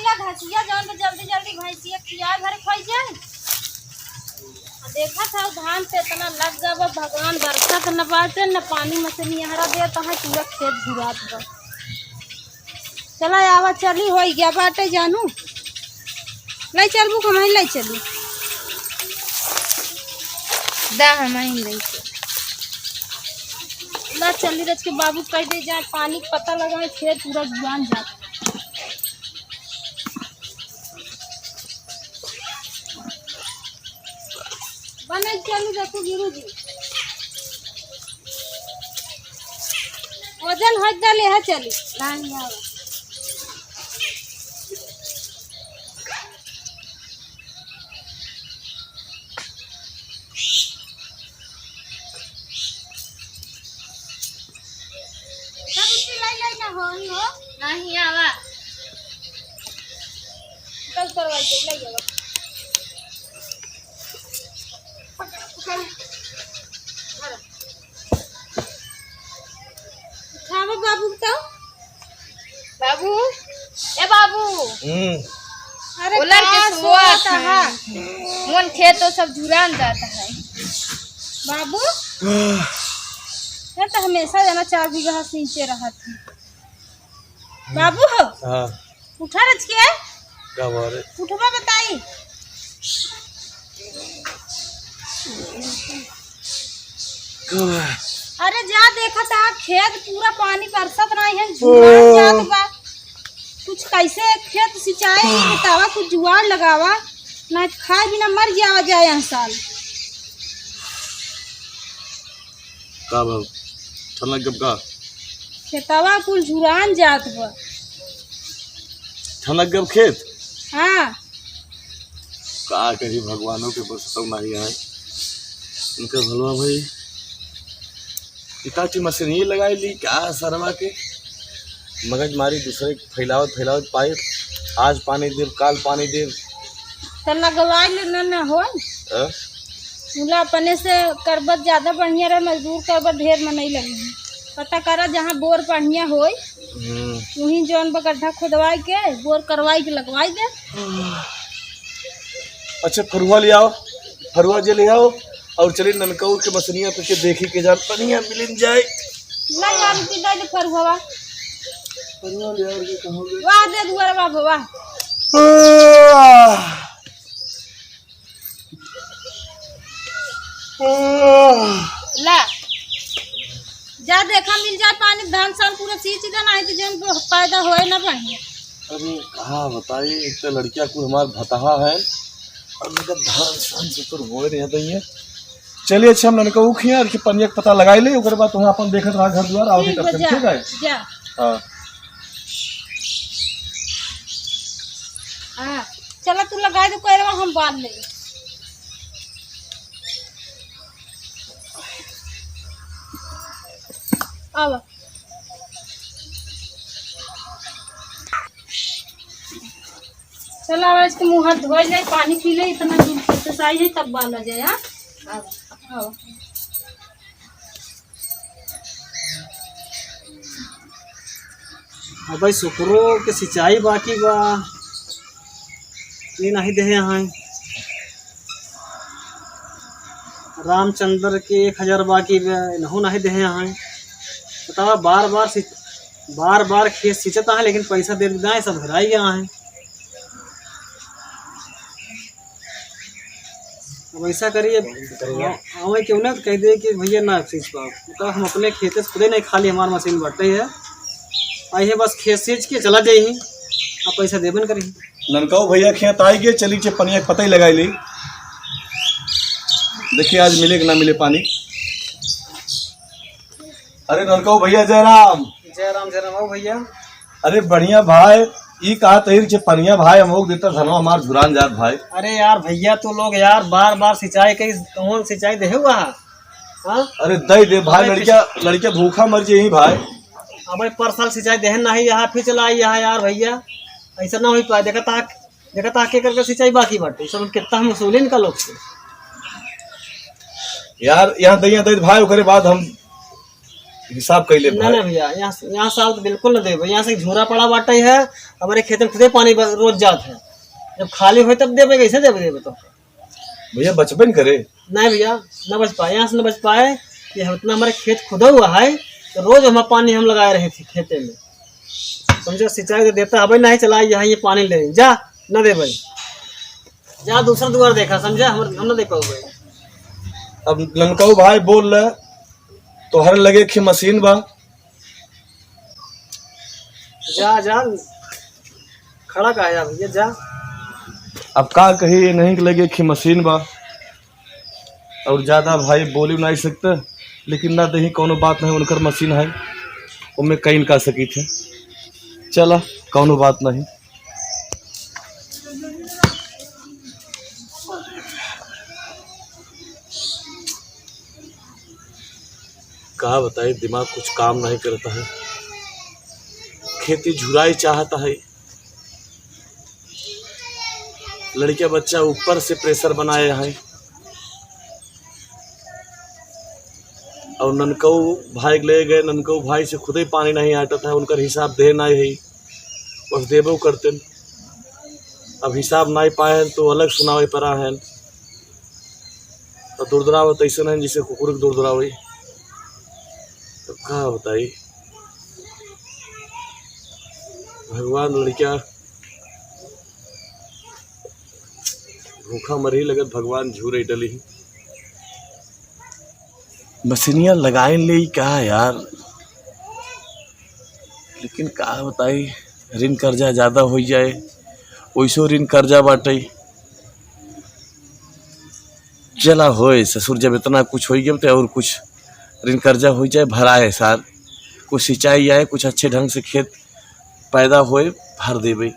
लिया घसिया जौन तो जल्दी जल्दी भैंसिया खिया भर खोई जाए। देखा था धान पे इतना लग गया भगवान बरसात न बाटे न पानी में से निहरा देता है पूरा खेत झुरात बा। चला आवा चली हो गया बाटे जानू ले चलबू कमाई ले चली दा हम ले ला चली रच के बाबू कह दे जाए पानी पता लगाए खेत पूरा जुआन जाए। बने चलू देखो गिरू जी वजन हट डाले है चली नहीं आवा। हो नहीं आवा कल करवाई दे ले जावा। खावा बाबू तो बाबू ए बाबू अरे उलर के सोत है मन खेत तो सब जुरान जाता है बाबू ये तो हमेशा जाना 4 बीघा नीचे रहा था बाबू हो। हाँ उठा रच के क्या बात है उठवा बताई अरे जा देखा था खेत पूरा पानी बरसत नहीं है जुआर जात बा कुछ कैसे खेत सिंचाई बतावा कुछ जुआर लगावा ना खाए बिना मर जावा जाए यहाँ साल का भाव ठनक गब का खेतवा कुल झुरान जात बा ठनक गब खेत हाँ का कही भगवानों के बस तो नहीं है उनके भलवा भाई इतना की मशीन लगाई ली क्या सरवा के मगज मारी दूसरे फैलावत पाए आज पानी दे काल पानी दे तो लगवा लेना न हो मुला अपने से करबत ज्यादा बढ़िया रहे मजदूर करबत ढेर में नहीं लगी पता करा जहाँ बोर बढ़िया हो वहीं जौन गड्ढा खुदवाई के बोर करवाई के लगवाई दे। अच्छा फरुआ ले आओ फरुआ जे ले आओ और चलिए ननकौर के मछलियाँ पे के देखी के जान पनिया मिल जाए नहीं यार की दे फरुआ फरुआ ले आओ के कहोगे वाह दे दुआर बाबू वाह ला जा देखा मिल जाए पानी धान सान पूरा सींच देना है तो जन पैदा होए ना बढ़िया। अरे कहाँ बताइए एक तो लड़किया को हमारा भतहा है और मतलब धान सान से तो हो रहे हैं। चलिए अच्छा हम ननका उखिया और पनिया का पता लगाई ले ओकर बाद तुम अपन देखत रहा घर द्वार आओ तब ठीक है जा हां हां चला तू लगा दे कोयरवा हम बांध ले आवा चला आवा इसके मुंह हाथ धो ले पानी पी ले इतना दूर एक्सरसाइज है तब बाल आ जाए। हां आवा आवा अब शुक्रो के सिंचाई बाकी बा ये नहीं दे यहाँ रामचंद्र के 1000 बाकी नहो नहीं दे यहाँ बतावा बार बार खेत सिंचता है लेकिन पैसा दे देना है सब हराई गया है। अब ऐसा करिए हमें क्यों ना कह दे कि भैया ना सींच पाओ तो हम अपने खेत से खुदे नहीं खाली हमारी मशीन बढ़ते है आइए बस खेत सींच के चला जाइए आप पैसा देबन करिए। ननकाऊ भैया खेत आई गए चली के पनिया का पता ही लगाई ली देखिए आज मिले कि ना मिले पानी। अरे ननकाऊ भैया जय राम आओ भैया। अरे बढ़िया भाई ये कहा तहिर के पनिया भाई हम लोग देता धनवा हमार झुरान जात भाई। अरे यार भैया तो लोग यार बार बार सिंचाई कहीं कौन सिंचाई दे हुआ हाँ अरे दे भाई लड़किया भूखा मर जाए भाई। अब पर साल सिंचाई देहन नहीं यहाँ फिर चला यहाँ यार भैया ऐसा ना हो पाए देखा ताके करके सिंचाई बाकी बाटे सब कितना हम वसूली का लोग से यार यहाँ दई भाई ओकरे बाद हम हिसाब कैले ना ना भैया, यहाँ साल तो बिल्कुल न देवे। यहाँ से झोरा पड़ा बाटे है, हमारे खेत में खुदे पानी रोज जात है। जब खाली हो तब देवे, कैसे देवे तो भैया बचपन करे। नहीं भैया, न बच पाए, यहाँ से न बच पाए। ये इतना हमारे खेत खुदा हुआ है, तो रोज हमारा पानी हम लगाए रहे थे खेते में, समझो। सिंचाई तो देता है नहीं, चला यहाँ ये पानी ले जा, न दे भाई, जा दूसरा दुआर देखा, समझा। हम न दे पाओगे। अब ननकाऊ भाई बोल रहे तो हर लगे कि मशीन बा, जा जा खड़ा का है भैया, जा। अब का कही नहीं लगे कि मशीन बा, और ज्यादा भाई बोली नहीं सकते, लेकिन ना दही कोनो बात नहीं, उनकर मशीन है, उनमें कहीं का सकी थे। चला कोनो बात नहीं। कहा बताए, दिमाग कुछ काम नहीं करता है। खेती झुराई चाहता है, लड़का बच्चा ऊपर से प्रेशर बनाए है, और ननकऊ भाई ले गए, ननकऊ भाई से खुद ही पानी नहीं हटता है, उनका हिसाब दे नहीं है, बस देबो करते। अब हिसाब नहीं पाए तो अलग सुनावे पड़ा है, तो दुर्दरावत ऐसा नहीं जिसे कुकुर दुर्दरावे। तो कहा बताई, भगवान लड़का भूखा मर ही लगत, भगवान झूरे डली। मशीनिया लगाए ले कहा यार, लेकिन कहा बताई, ऋण कर्जा ज्यादा हो जाए, वैसो ऋण कर्जा बाटे। चला होए ससुर, जब इतना कुछ हो गया तो और कुछ ऋण कर्जा हो जाए, भराए सार, कुछ सिंचाई आए, कुछ अच्छे ढंग से खेत पैदा होए, भर देवे।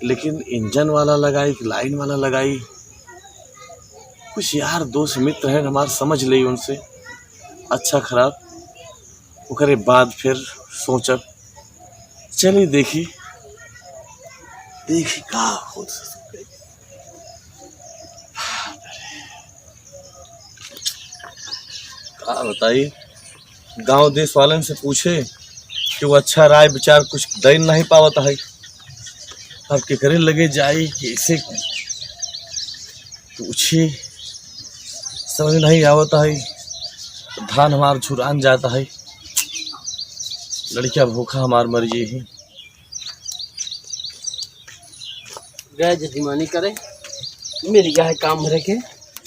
लेकिन इंजन वाला लगाई कि लाइन वाला लगाई, कुछ यार दोस्त मित्र हैं हमारे, समझ ली उनसे अच्छा खराब, उसके बाद फिर सोचब। चलिए देखी का हो। क्या बताइए, गांव देश वालन से पूछे कि वो अच्छा राय विचार कुछ दे नहीं पावता है। अब के करे लगे जाए कैसे पूछे, समझ नहीं आवता है। धान हमार झुरान जाता है, लड़कियां भूखा हमार मर गई है। गए जजमानी करे, मिल गया है काम भरे के।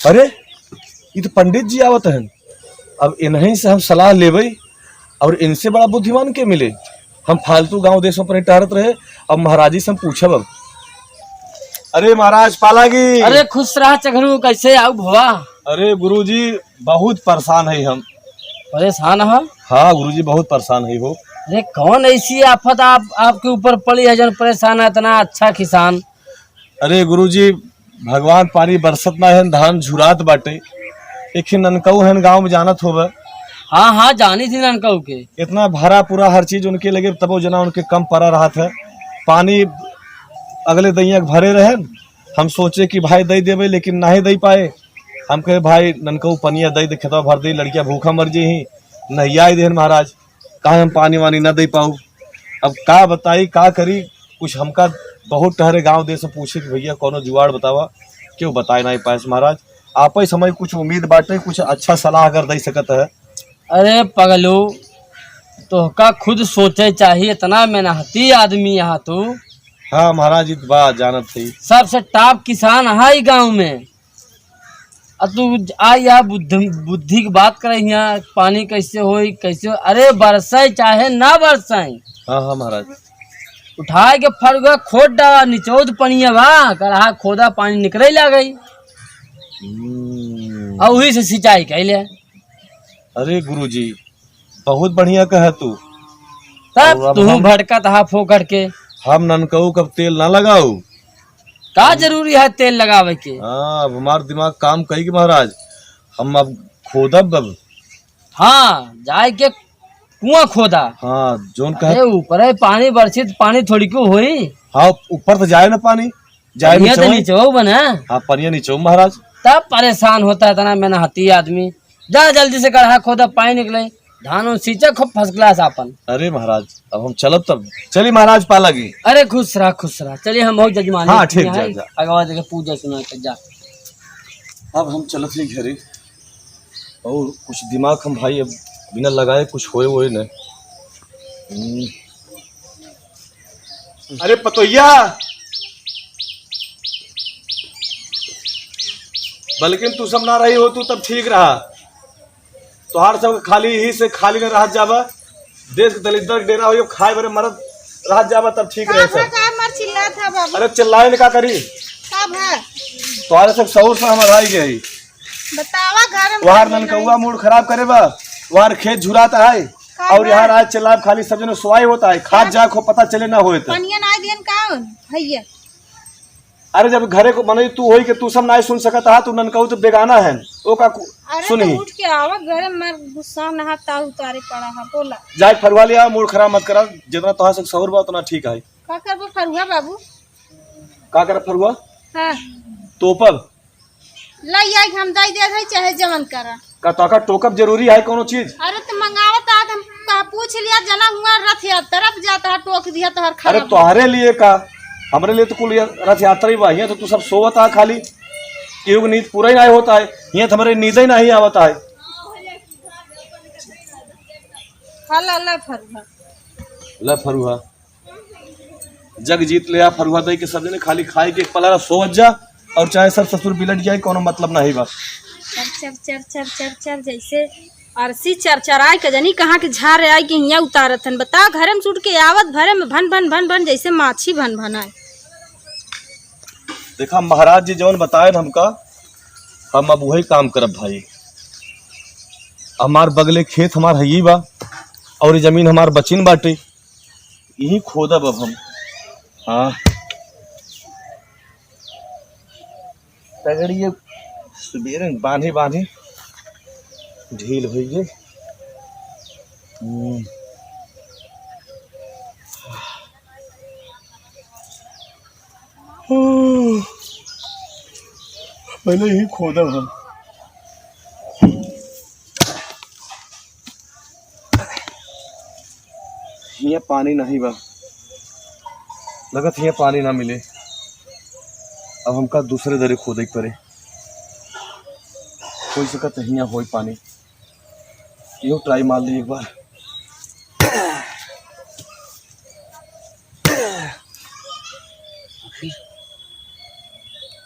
अरे ये तो पंडित जी आवत हैं, अब इन्हीं से हम सलाह लेवे, और इनसे बड़ा बुद्धिमान के मिले। हम फालतू गांव देशों पर टहरत रहे, अब महाराज जी से हम पूछब। अब अरे महाराज पालागी। अरे खुश रहा चघरू, कैसे आऊ भुआ? अरे गुरुजी बहुत परेशान है हम। परेशान है? हाँ गुरुजी बहुत परेशान है हो। अरे कौन ऐसी आफत आपके ऊपर पड़ी है जन परेशान है, इतना अच्छा किसान? अरे गुरुजी भगवान पानी बरसत ना है, धान झुरात बाटे। एक ननकऊ है गांव में जानत होगा। हाँ हाँ जानी थी ननकऊ के। इतना भरा पूरा हर चीज उनके लगे, तब वो जना उनके कम पड़ा रहा था। पानी अगले दैया भरे रहे, हम सोचे कि भाई दे देवे, लेकिन नहीं दे पाए। हम कहे भाई ननकऊ पनिया दे खेतवा भर दे, लड़कियां भूखा मर जी ही, नहिया दे महाराज, कहा हम पानी वानी न दे पाऊ। अब का बताई का करी, कुछ हमका बहुत टहरे गांव देश में पूछे कि भैया कोनो जुगाड़ बतावा, क्यों बताए नहीं पाए महाराज। आप ही समय कुछ उम्मीद बाटे, कुछ अच्छा सलाह अगर दे सकत है। अरे पगलू, तोहका खुद सोचे चाहिए, इतना मेहनती आदमी यहाँ तू। हाँ महाराज इस बात जानत थी, सबसे टॉप किसान है गांव में, और तू आ यहाँ बुद्धि की बात करे यहाँ, पानी कैसे होई कैसे हो? अरे बरसाए चाहे ना बरसाए, हाँ हाँ महाराज, उठाए के फर खोद डाला, निचोद पनिया बा करा खोदा, पानी निकले ला गई, और वही से सिंचाई कैले। अरे गुरुजी बहुत बढ़िया कहा तू। तब तू भड़कत हा फोकट के। हम ननकऊ कब तेल ना लगाऊ, का जरूरी है तेल लगावे के? हाँ अब हमार दिमाग काम कही महाराज, हम अब खोदब अब। हाँ जाए के कुआं खोदा। हाँ जोन कहे ऊपर है पानी बरसित, पानी थोड़ी क्यों होई। हाँ ऊपर तो जाए ना पानी, जाए नीचे हो बना। हाँ पनिया नीचे महाराज। तब परेशान होता है इतना मेहनती आदमी। जा जल्दी से गड्ढा खोदा, पानी निकले, धान और सींचा खूब फर्स्ट क्लास आपन। अरे महाराज अब हम चलब तब चली महाराज पा लगी। अरे खुश रहा चलिए हम बहुत जजमान हाँ, ठीक, जा। अगवा जगह पूजा सुना के जा। अब हम चलत ही घरे और कुछ दिमाग हम भाई अब बिना लगाए कुछ होए न। अरे पतोइया बल्कि तू सब ना रही हो तू तब ठीक रहा। तोहार सब खाली ही से खाली न रह जावा, देश के दलित डेरा हो खाए बरे मरद रह जावा तब ठीक रहे सब। मर चिल्ला था बाबू अरे चिल्लाए न का करी कब है तुम्हारे सब सऊर से हमारा आई गई। बतावा घर में वहां ननकौआ मूड खराब करे बा, वहां खेत झुराता है और यहाँ आज चिल्लाब खाली सब जन सोआई होता है। खाद जा को पता चले ना होए तो पनिया ना देन कौन भैया। अरे जब घरे को मने तू होई के तू सब ना सुन सकता है, तू ननकऊ तो बेगाना है ओ का सुनी। अरे तो उठ के आवा घर में गुस्सा नहाता उतारे पड़ा है बोला। जाए फरवा लिया, मूड खराब मत करा, जितना तोहार से सहुर बा उतना ठीक है। का करबो फरुआ बाबू का कर फरवा हां तोपब लई आई हम दाई दे है चाहे जवन करा का तो का टोकब जरूरी है कोनो चीज। अरे तो मंगावत आज हम का पूछ लिया जना हुआ रथ यात्रा तरफ जाता है टोक दिया तो हर खा। अरे तुम्हारे लिए का हमरे लिए तो कुल रथ यात्रा ही बा, तो तू सब सोवता है खाली केहू नींद पूरा ही नहीं होता है, यहाँ तो हमारे नींद ही नहीं आवता है। हला फरुआ ल फरुआ जग जीत ले आ फरुआ दई के सब जने खाली खाए के एक पलारा सोवत जा और चाहे सब ससुर बिलट जाए कोनो मतलब नहीं बा। चर चर चर चर चर जैसे अरसी चरचराय के जनी कहाँ के झार आई के हिया उतारत हन। बता घरे में छूट के आवत भरे में भन भन भन भन जैसे माछी भन भनाए। देखा महाराज जी जवन बताए हमका हम अब वही काम करब भाई। हमार बगले खेत हमार हई बा और ये जमीन हमार बचिन बाटे, यही खोदब अब हम। हाँ तगड़िए सुबेरे बांधे बांधे ढील हुई है। पहले ही खोदा हम। यहाँ पानी नहीं बा, लगत यहाँ पानी ना मिले। अब हमका दूसरे दरे खोदे पड़े, हो सकत यहाँ हो पानी। यो ट्राई मार ली एक बार।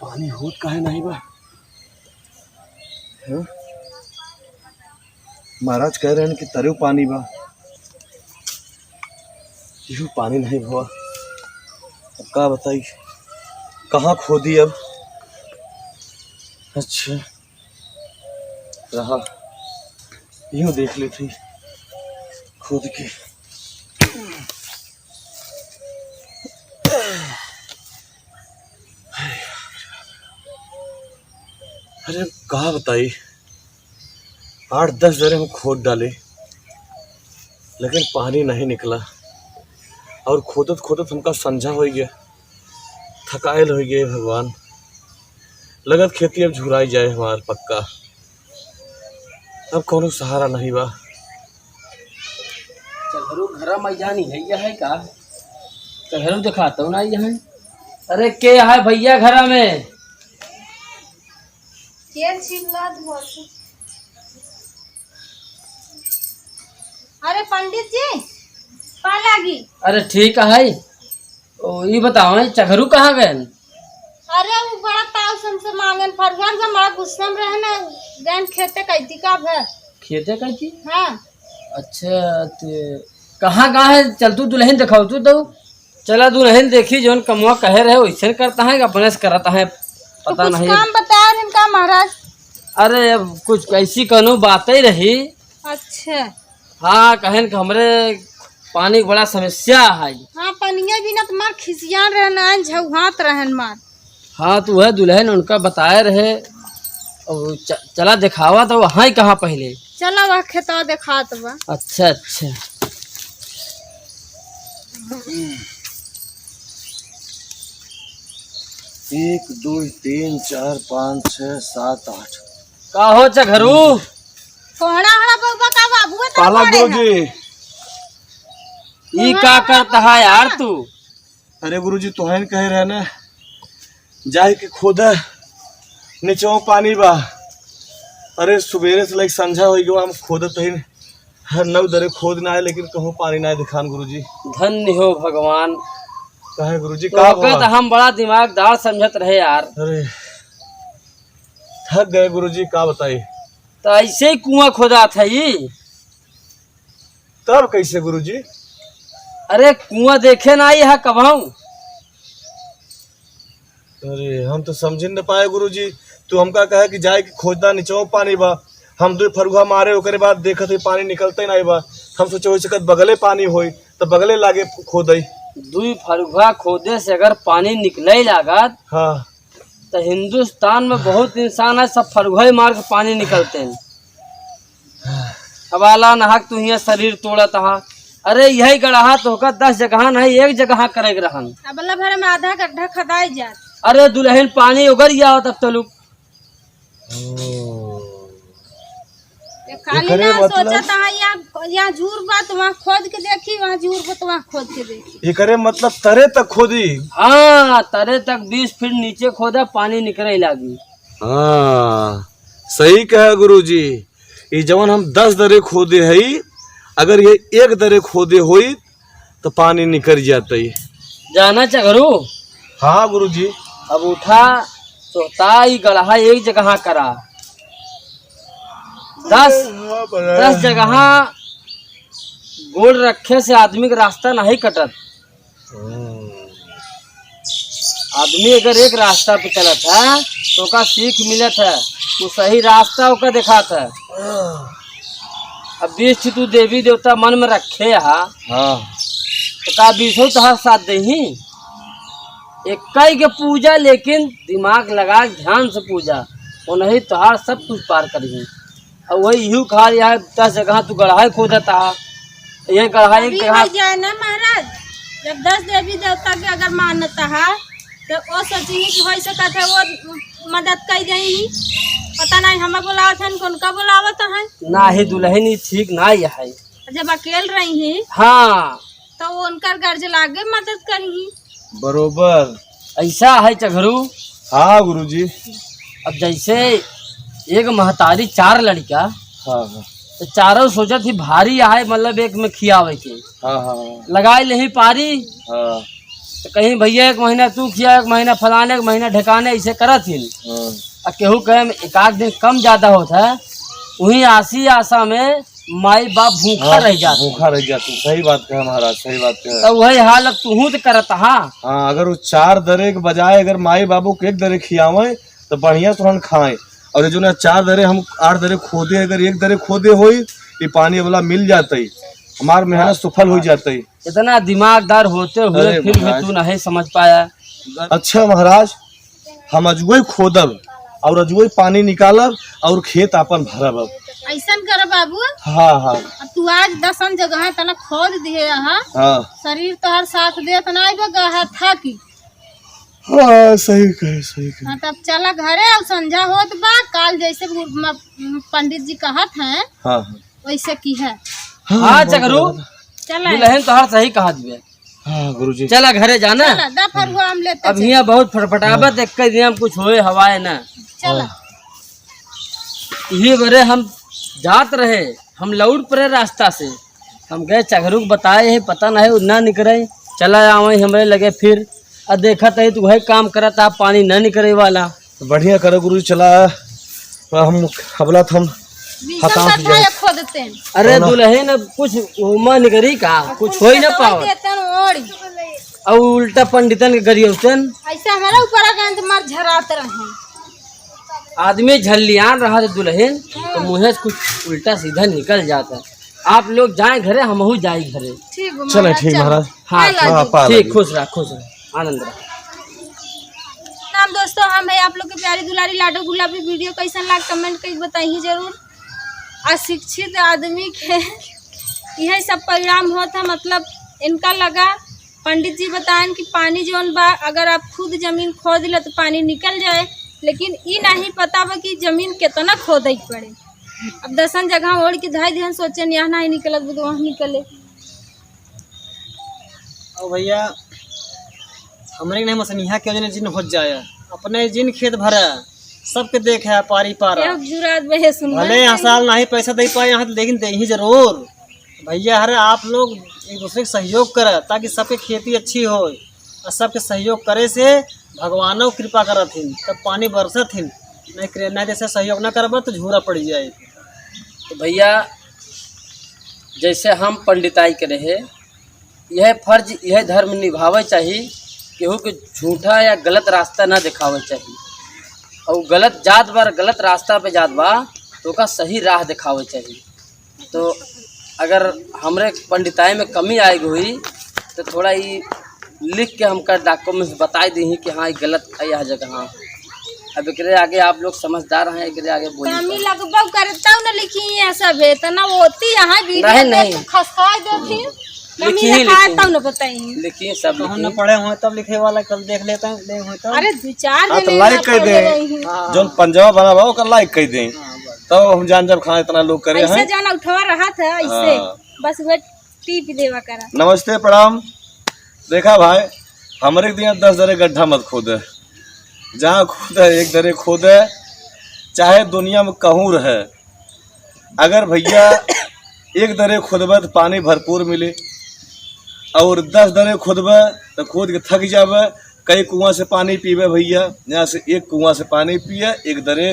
पानी होत काहे नहीं बा। महाराज कह रहे हैं कि तरे पानी बा, यो पानी नहीं हुआ। अब का बताई कहाँ खोदी अब। अच्छा रहा यूं देख लेती खुद के। अरे कहा बताई 8-10 जरे हम खोद डाले लेकिन पानी नहीं निकला और खोदत खोदत हमका संझा हो गया, थकायल हो गए। भगवान लगत खेती अब झुराई जाए हमार पक्का। अब कोनो सहारा नहीं बा। चलहरू घर में जानी भैया है का चलहरू दिखाता हूँ ना यहाँ। अरे के है भैया घर में। अरे पंडित जी पा लागी। अरे ठीक है। ओ ये बताओ चघरू कहाँ गए। अरे वो बड़ा ताव से मांगन फरवान से बड़ा गुस्सा में रहे ना गैन खेते कैती का है खेते कहती। हाँ अच्छा तो कहाँ है। चल तू दुल्हन दिखाओ तू तो चला दुल्हन देखी जोन कमुआ कहे रहे वैसे करता है अपने से करता है पता तो नहीं। काम बता इनका महाराज। अरे अब कुछ ऐसी कनो बात ही रही। अच्छा हाँ कहन कि हमरे पानी की बड़ा समस्या है। हाँ पनिया भी ना तुम्हार खिसियान रहना झुहात रहन मार। हाँ तो वह दुल्हन उनका बताए रहे और चला दिखावा तो वहाँ ही कहाँ पहले। चलो वह खेतवा दिखात बा। अच्छा अच्छा 1 2 3 4 5 6 7 8 का हो चघरू। कोहड़ा हड़ा बाबा का बाबू पाला गुरुजी। ये का करता है यार तू? अरे गुरुजी तोहन कहे रहे ना जाए के खोदा नीचे पानी बा। अरे सुबेरे से लाइक संझा हो गया हम खोदत ही हर नव दरे खोद ना है लेकिन कहूँ पानी ना दिखान गुरुजी। धन्य हो भगवान। कहे गुरुजी का तो हम बड़ा दिमागदार समझत रहे यार। अरे थक गए गुरुजी का बताई। तो ऐसे ही कुआं खोदा था ये। तब कैसे गुरुजी? अरे कुआं देखे ना आई है कभाऊ। अरे हम तो समझ न पाए गुरुजी। तू हमका कहे कि जाए कि खोदना नीचे पानी बा। हम 2 फरुहा मारे ओकरे बाद देखत ही पानी निकलते नहीं बा। हम सोचे हो सकत बगले पानी होई तो बगले लागे खोदई। 2 फरुहा खोदे से अगर पानी निकले लागत हाँ तो हिंदुस्तान में बहुत इंसान है सब फरुहा मार के पानी निकलते हैं। अब आला नहाक तू यहाँ शरीर तोड़त हा। अरे यही गढ़ा तो होकर 10 जगह नहीं 1 जगह करे रहन। अबला भरे में आधा गड्ढा खदाई जात। अरे दुल्हन पानी उगर गया तब तलुक। ये खाली एकरे ना मतलब- सोचा था यहाँ झूर बा तो वहाँ खोद के देखी, वहाँ झूर बा तो वहाँ खोद के देखी। ये करे मतलब तरे तक खोदी। हाँ तरे तक 20 फीट नीचे खोदा पानी निकले लागी। हाँ सही कहा गुरुजी। ये जवन हम 10 दरे खोदे है अगर ये 1 दरे खोदे होई तो पानी निकल जाता ही। जाना चगरू। हाँ गुरुजी। अब उठा सोता ही गढ़ा 1 जगह करा। 10 जगह गोल रखे से आदमी का रास्ता नहीं कटत। आदमी अगर एक रास्ता पे चलत है तो का सीख मिलत है। तू सही रास्ता ओका दिखात है। अब 20 तू देवी देवता मन में रखे हा हाँ तो का 20 तोहर साथ दही। एक के पूजा लेकिन दिमाग लगा ध्यान से पूजा वो नहीं तोहार सब कुछ पार करी। और वही यूँ खा लिया 10 जगह तू गढ़ाई खोदता ये गढ़ाई अभी हो जाए ना महाराज। जब 10 देवी देवता के अगर मान्यता है तो वो सोची कि वैसे कहते वो मदद कर जाही। पता नहीं हमें बुलावत है उनका बुलावत है ना ही दुल्हन ठीक ना ही है। जब अकेल रही है हाँ तो वो उनका गर्ज लागे मदद करी। बरोबर ऐसा है चघरू। हाँ गुरुजी। अब जैसे एक महतारी 4 लड़का हाँ हाँ तो चारों सोचा थी भारी आए मतलब एक में खियावे के हाँ हाँ लगाए नहीं पारी। हाँ तो कहीं भैया 1 महीना तू खिया 1 महीना फलाने 1 महीना ढकाने ऐसे करत थी। हाँ और केहू कहे 1 आध दिन कम ज्यादा होता है वही आसी आशा में माई बाप भूखा रह जाते। भूखा रह जाती। सही बात कहा महाराज सही बात कहा। तो वही हाल अब तू तो करत हा। हाँ अगर वो 4 दरे के बजाय अगर माई बाबू के 1 दरे खियावे तो बढ़िया तुरंत खाएं। और जो ना 4 दरे हम 8 दरे खोदे अगर 1 दरे खोदे होई ये पानी वाला मिल जाता ही हमार मेहनत सफल हो जाता ही। इतना दिमागदार होते हुए अरे फिर भी महाराज। तू नहीं समझ पाया। अच्छा महाराज हम अजुए खोदब और अजुए पानी निकालब और खेत अपन भरब। अब ऐसा कर बाबू। हाँ हाँ अब तू आज 10 जगह तना खोद दिए यहाँ हाँ शरीर तोहर साथ दे तना बगा था की। हाँ सही कहे सही कहे। हाँ तब चला घरे और संझा होत बा काल जैसे पंडित जी कहत हैं हाँ हाँ वैसे की है। हाँ चकरू चला दुल्हन तो हर सही कहा दिए। हाँ गुरुजी। चला घरे जाना। चला दफर हुआ हम लेते अब यहाँ बहुत फटफटावत एक दिन कुछ होए हवाए ना। चला यही बरे हम जात रहे हम लौट पड़े रास्ता से हम गए चघरू को बताए है पता नहीं ना निकले। चला आवे हमरे लगे फिर अब देखा है तो वही काम करत आप पानी न निकले वाला। बढ़िया करो गुरुजी। चला हम हबला हम बीसम कथा खोदते हैं। अरे दुल्हन अब कुछ उमा निकरी का कुछ हो ही ना पाओ और उल्टा पंडितन के गरियन ऐसे हमारा ऊपर आके तो मार झराते रहे। आदमी झल्लियान रहा था दुल्हन तो मुँह से कुछ उल्टा सीधा निकल जाता है। आप लोग जाए घरे हमहू जाए घरे। ठीक चले ठीक महाराज। हाँ ठीक खुश रहा आनंद रहा। नाम दोस्तों हम है आप लोग के प्यारी दुलारी लाडो गुलाबी। वीडियो कैसा लगा कमेंट करके बताइए जरूर। अशिक्षित आदमी के यही सब परिणाम होता मतलब इनका लगा। पंडित जी बताएं कि पानी जोन बा अगर आप खुद जमीन खोद ले तो पानी निकल जाए लेकिन ये नहीं पता बा कि जमीन कितना खोदे पड़े। अब 10 जगह ओढ़ के धाई ध्यान सोचे यहाँ नहीं निकलत बुध वहाँ निकले। और भैया हमरे के नहीं मसनिया के वजह जिन हो जाए अपने जिन खेत भरा सबके देखे है पारी पारा जुरात बहे सुन भले यहाँ साल नहीं पैसा दे पाए यहाँ लेकिन दे ही जरूर। भैया हरे आप लोग एक दूसरे के सहयोग करे ताकि सबके खेती अच्छी हो और सबके सहयोग करे से भगवानों कृपा करथिन तब पानी बरसथिन नहीं जैसे सहयोग न करब तो झूरा पड़ जाए। तो भैया जैसे हम पंडिताई करे है यह फर्ज यह धर्म निभावे चाहिए केहू के झूठा या गलत रास्ता ना दिखावे चाहिए और गलत जात बार गलत रास्ता पे जात बा तो का सही राह दिखावे चाहिए। तो अगर हमरे पंडिताई में कमी आई हुई तो थोड़ा ही लिख के हमका डॉक्यूमेंट्स बताई दी कि हाँ ये गलत है यह जगह। हाँ अब एकरे आगे आप लोग समझदार हैं एकरे आगे कमी लगभग करता न लिखी ये सब है तना होती यहाँ वीडियो नहीं खसखा देती लिखी न बताई लिखिए सब हम न पढ़े हुए तब लिखे वाला कल देख लेते हैं ले हुए तब अरे 2-4 तो लाइक कर दे जो पंजाब बना बा ओकर लाइक कर दे तब हम जान जब खाना इतना लोग करे हैं ऐसे जाना उठवा रहा था ऐसे बस वो टीप देवा करा। नमस्ते प्रणाम। देखा भाई हमारे दिया 10 दरे गड्ढा मत खोदे जहाँ खोद है एक दरे खोद है चाहे दुनिया में कहूँ रहे। अगर भैया एक दरे खोदबे तो पानी भरपूर मिले और 10 दरे खोदबे तो खोद के थक जाबे कई कुआं से पानी पीबे भैया यहाँ से एक कुआं से पानी पिए एक दरे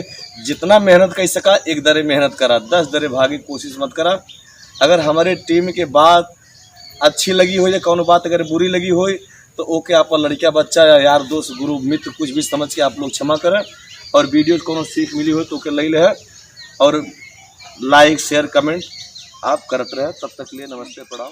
जितना मेहनत कर सका एक दरे मेहनत करा 10 दरे भागे कोशिश मत करा। अगर हमारे टीम के बात अच्छी लगी हो या कौन बात अगर बुरी लगी हो तो ओके आप लड़का बच्चा या यार दोस्त गुरु मित्र कुछ भी समझ के आप लोग क्षमा करें और वीडियो को सीख मिली हो तो ओके ले ले और लाइक शेयर कमेंट आप करते रहे। तब तक लिए नमस्ते प्रणाम।